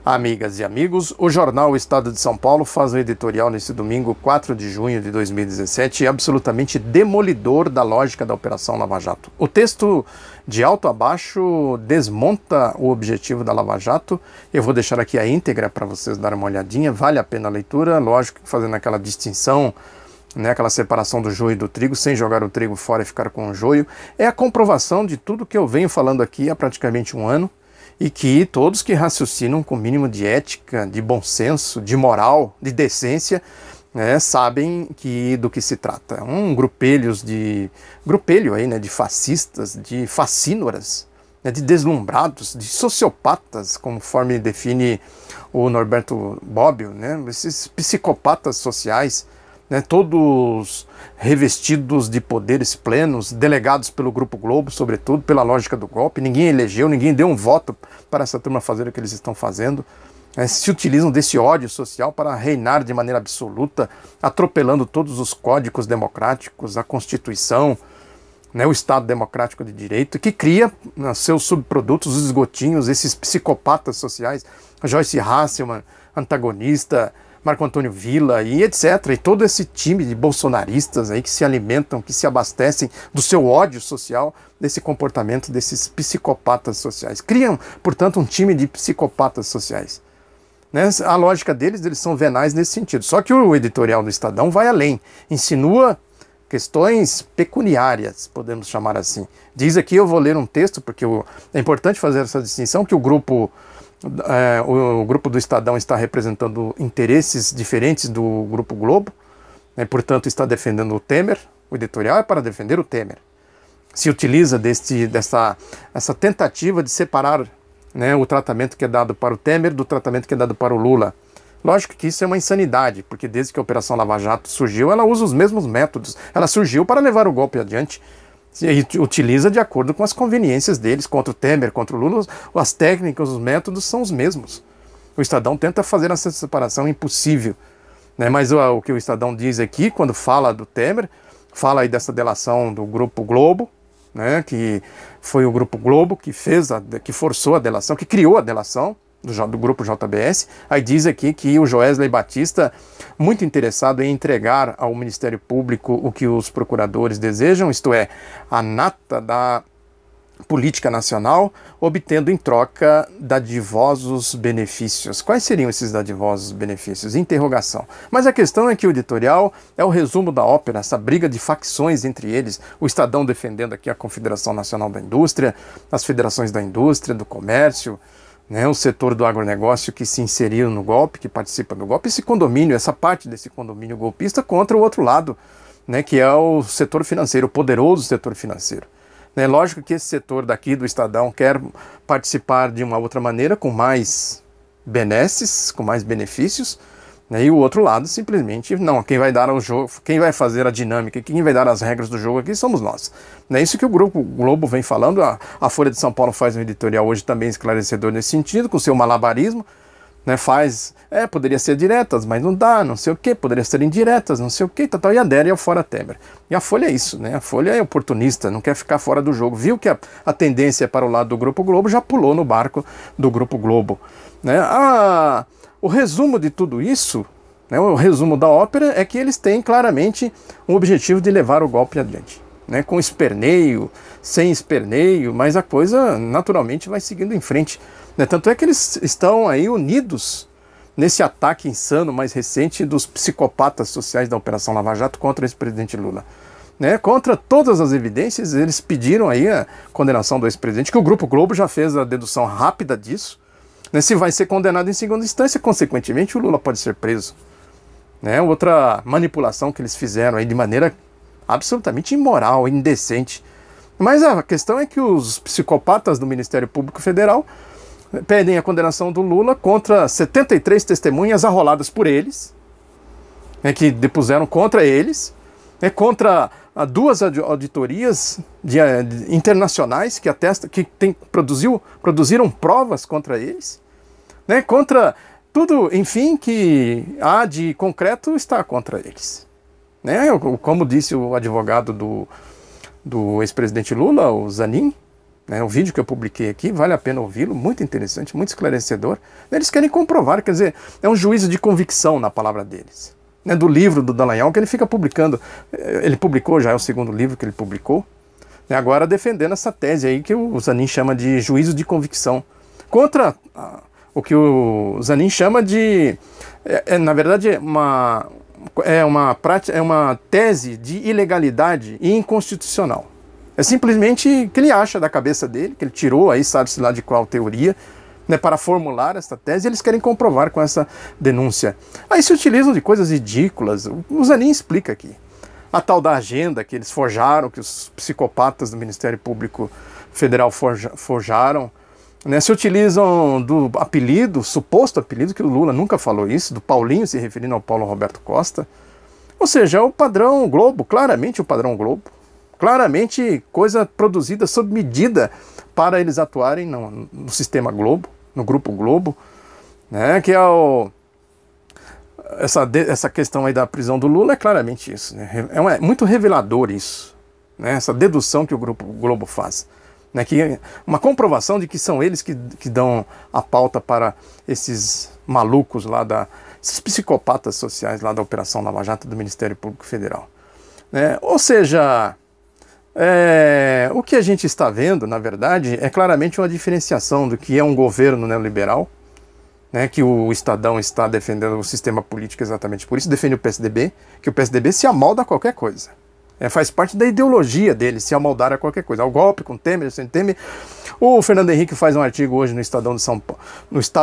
Amigas e amigos, o jornal Estado de São Paulo faz um editorial nesse domingo, 4 de junho de 2017, absolutamente demolidor da lógica da Operação Lava Jato. O texto, de alto a baixo, desmonta o objetivo da Lava Jato. Eu vou deixar aqui a íntegra para vocês darem uma olhadinha, vale a pena a leitura, lógico que fazendo aquela distinção, aquela separação do joio e do trigo, sem jogar o trigo fora e ficar com o joio. É a comprovação de tudo que eu venho falando aqui há praticamente um ano, e que todos que raciocinam com o mínimo de ética, de bom senso, de moral, de decência, sabem do que se trata. Um grupelho aí, de fascistas, de fascínoras, de deslumbrados, de sociopatas, conforme define o Norberto Bobbio, esses psicopatas sociais, todos revestidos de poderes plenos, delegados pelo Grupo Globo, sobretudo pela lógica do golpe. Ninguém elegeu, ninguém deu um voto para essa turma fazer o que eles estão fazendo. Se utilizam desse ódio social para reinar de maneira absoluta, atropelando todos os códigos democráticos, a Constituição, o Estado Democrático de Direito, que cria seus subprodutos, os esgotinhos, esses psicopatas sociais, Joyce Hasselman, antagonista, Marco Antônio Villa e etc. E todo esse time de bolsonaristas aí que se alimentam, que se abastecem do seu ódio social, desse comportamento desses psicopatas sociais. Criam, portanto, um time de psicopatas sociais. A lógica deles, eles são venais nesse sentido. Só que o editorial do Estadão vai além, insinua questões pecuniárias, podemos chamar assim. Diz aqui, eu vou ler um texto, porque é importante fazer essa distinção, que o grupo do Estadão está representando interesses diferentes do Grupo Globo, portanto está defendendo o Temer. O editorial é para defender o Temer. Se utiliza essa tentativa de separar o tratamento que é dado para o Temer do tratamento que é dado para o Lula. Lógico que isso é uma insanidade, porque desde que a Operação Lava Jato surgiu, ela usa os mesmos métodos. Ela surgiu para levar o golpe adiante e utiliza de acordo com as conveniências deles, contra o Temer, contra o Lula. As técnicas, os métodos são os mesmos. O Estadão tenta fazer essa separação impossível. Mas o que o Estadão diz aqui, quando fala do Temer, fala aí dessa delação do Grupo Globo, que foi o Grupo Globo que que forçou a delação, que criou a delação do Grupo JBS. Aí diz aqui que o Joesley Batista, muito interessado em entregar ao Ministério Público o que os procuradores desejam, isto é, a nata da política nacional, obtendo em troca dadivosos benefícios. Quais seriam esses dadivosos benefícios? Interrogação. Mas a questão é que o editorial é o resumo da ópera, essa briga de facções entre eles, o Estadão defendendo aqui a Confederação Nacional da Indústria, as federações da indústria, do comércio, o setor do agronegócio que se inseriu no golpe, que participa do golpe, esse condomínio, essa parte desse condomínio golpista contra o outro lado, que é o setor financeiro, o poderoso setor financeiro. Lógico que esse setor daqui do Estadão quer participar de uma outra maneira, com mais benesses, com mais benefícios, e o outro lado simplesmente, não, quem vai dar o jogo, quem vai fazer a dinâmica, quem vai dar as regras do jogo aqui somos nós. É isso que o Grupo Globo vem falando. A Folha de São Paulo faz um editorial hoje também esclarecedor nesse sentido, com seu malabarismo, poderia ser diretas, mas não dá, não sei o que, poderia ser indiretas, não sei o que, e adere ao fora Temer. E a Folha é isso, a Folha é oportunista, não quer ficar fora do jogo, viu que a tendência é para o lado do Grupo Globo, já pulou no barco do Grupo Globo. O resumo de tudo isso, o resumo da ópera, é que eles têm claramente um objetivo de levar o golpe adiante. Com esperneio, sem esperneio, mas a coisa naturalmente vai seguindo em frente. Tanto é que eles estão aí unidos nesse ataque insano mais recente dos psicopatas sociais da Operação Lava Jato contra o ex-presidente Lula. Contra todas as evidências, eles pediram aí a condenação do ex-presidente, que o Grupo Globo já fez a dedução rápida disso. Se vai ser condenado em segunda instância, consequentemente o Lula pode ser preso. Outra manipulação que eles fizeram aí de maneira absolutamente imoral, indecente. Mas a questão é que os psicopatas do Ministério Público Federal pedem a condenação do Lula contra 73 testemunhas arroladas por eles, que depuseram contra eles, contra duas auditorias internacionais que atestam, que produziram provas contra eles, contra tudo, enfim, que há de concreto está contra eles. Como disse o advogado do ex-presidente Lula, o Zanin, né? O vídeo que eu publiquei aqui, vale a pena ouvi-lo, muito interessante, muito esclarecedor. Eles querem comprovar, quer dizer, é um juízo de convicção na palavra deles. Né? Do livro do Dallagnol, que ele fica publicando, ele publicou, já é o segundo livro que ele publicou, né? Agora defendendo essa tese aí que o Zanin chama de juízo de convicção, contra o que o Zanin chama de, na verdade, uma tese de ilegalidade e inconstitucional. É simplesmente que ele acha da cabeça dele, que ele tirou aí, sabe-se lá de qual teoria, né, para formular essa tese, e eles querem comprovar com essa denúncia. Aí se utilizam de coisas ridículas, o Zanin explica aqui. A tal da agenda que eles forjaram, que os psicopatas do Ministério Público Federal forjaram, né, se utilizam do apelido, suposto apelido, que o Lula nunca falou isso, do Paulinho, se referindo ao Paulo Roberto Costa. Ou seja, é o padrão Globo, claramente o padrão Globo. Claramente coisa produzida sob medida para eles atuarem no sistema Globo, no Grupo Globo, né, que é essa questão aí da prisão do Lula é claramente isso. Né, é muito revelador isso, né, essa dedução que o Grupo Globo faz. Né, que é uma comprovação de que são eles que dão a pauta para esses malucos lá, esses psicopatas sociais lá da Operação Lava Jato do Ministério Público Federal. Né, ou seja, o que a gente está vendo, na verdade, é claramente uma diferenciação do que é um governo neoliberal, né, que o Estadão está defendendo o sistema político exatamente por isso, defende o PSDB, que o PSDB se amolda a qualquer coisa. Faz parte da ideologia dele, se amoldar a qualquer coisa. Ao golpe, com Temer, sem Temer. O Fernando Henrique faz um artigo hoje no Estado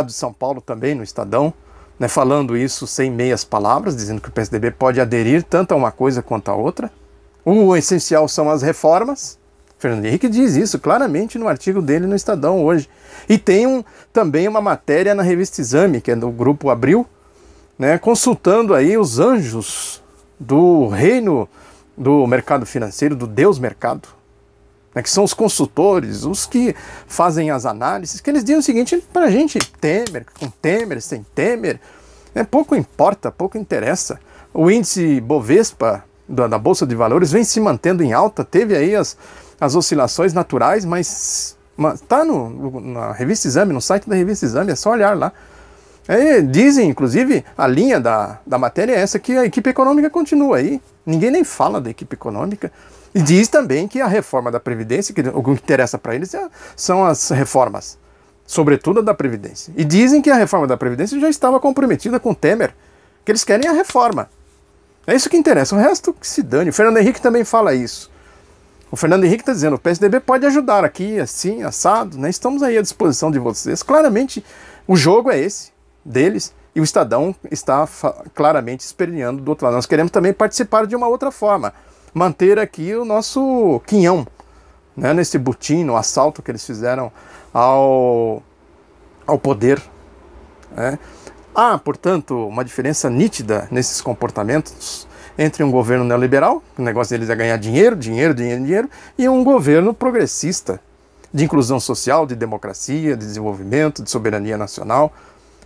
de São Paulo também, no Estadão, né, falando isso sem meias palavras, dizendo que o PSDB pode aderir tanto a uma coisa quanto a outra. O essencial são as reformas. Fernando Henrique diz isso claramente no artigo dele no Estadão hoje. E tem também uma matéria na revista Exame, que é do Grupo Abril, né, consultando aí os anjos do reino do mercado financeiro, do Deus Mercado, né, que são os consultores, os que fazem as análises, que eles dizem o seguinte para a gente: Temer, com Temer, sem Temer, pouco importa, pouco interessa. O índice Bovespa da Bolsa de Valores vem se mantendo em alta, teve aí as oscilações naturais, mas está na revista Exame, no site da revista Exame, é só olhar lá. Dizem, inclusive, a linha da matéria é essa, que a equipe econômica continua aí. Ninguém nem fala da equipe econômica. E diz também que a reforma da Previdência, que o que interessa para eles são as reformas, sobretudo a da Previdência. E dizem que a reforma da Previdência já estava comprometida com o Temer, que eles querem a reforma. É isso que interessa, o resto que se dane. O Fernando Henrique também fala isso. O Fernando Henrique está dizendo: o PSDB pode ajudar aqui, assim, assado, né? Estamos aí à disposição de vocês. Claramente, o jogo é esse, deles, e o Estadão está claramente esperneando do outro lado. Nós queremos também participar de uma outra forma, manter aqui o nosso quinhão, né, nesse butim, no assalto que eles fizeram ao poder. Né. Há, portanto, uma diferença nítida nesses comportamentos entre um governo neoliberal, o negócio deles é ganhar dinheiro, dinheiro, dinheiro, dinheiro, e um governo progressista, de inclusão social, de democracia, de desenvolvimento, de soberania nacional,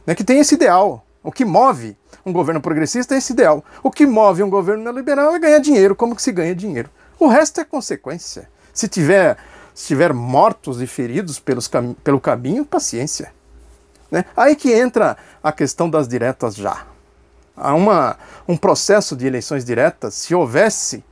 né, que tem esse ideal. O que move um governo progressista é esse ideal. O que move um governo neoliberal é ganhar dinheiro, como que se ganha dinheiro. O resto é consequência. Se tiver mortos e feridos pelo caminho, paciência. Né? Aí que entra a questão das diretas já. Há um processo de eleições diretas, se houvesse,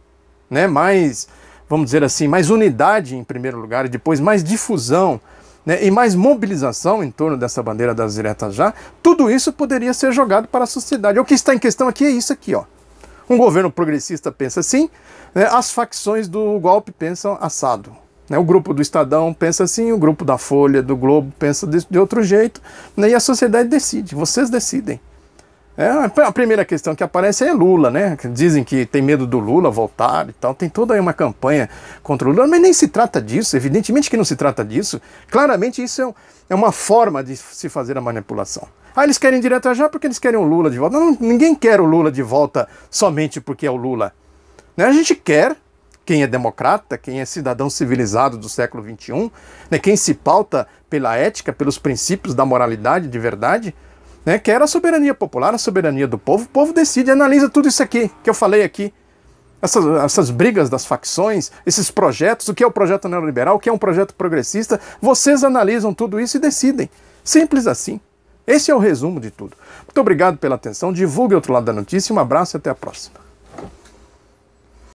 né, mais, vamos dizer assim, mais unidade em primeiro lugar, e depois mais difusão, né, e mais mobilização em torno dessa bandeira das diretas já, tudo isso poderia ser jogado para a sociedade. O que está em questão aqui é isso aqui, ó. Um governo progressista pensa assim, né, as facções do golpe pensam assado. Né, o grupo do Estadão pensa assim, o grupo da Folha, do Globo pensa de outro jeito, né, e a sociedade decide, vocês decidem. A primeira questão que aparece é Lula, né? Dizem que tem medo do Lula voltar e tal. Tem toda aí uma campanha contra o Lula, mas nem se trata disso. Evidentemente que não se trata disso. Claramente isso é uma forma de se fazer a manipulação. Eles querem direto já porque eles querem o Lula de volta. Não, ninguém quer o Lula de volta somente porque é o Lula. Né? A gente quer, quem é democrata, quem é cidadão civilizado do século XXI, né? Quem se pauta pela ética, pelos princípios da moralidade de verdade, né, quer a soberania popular, a soberania do povo. O povo decide, analisa tudo isso aqui que eu falei aqui. essas brigas das facções, esses projetos, o que é o projeto neoliberal, o que é um projeto progressista, vocês analisam tudo isso e decidem. Simples assim. Esse é o resumo de tudo. Muito obrigado pela atenção, divulgue o outro lado da notícia, um abraço e até a próxima.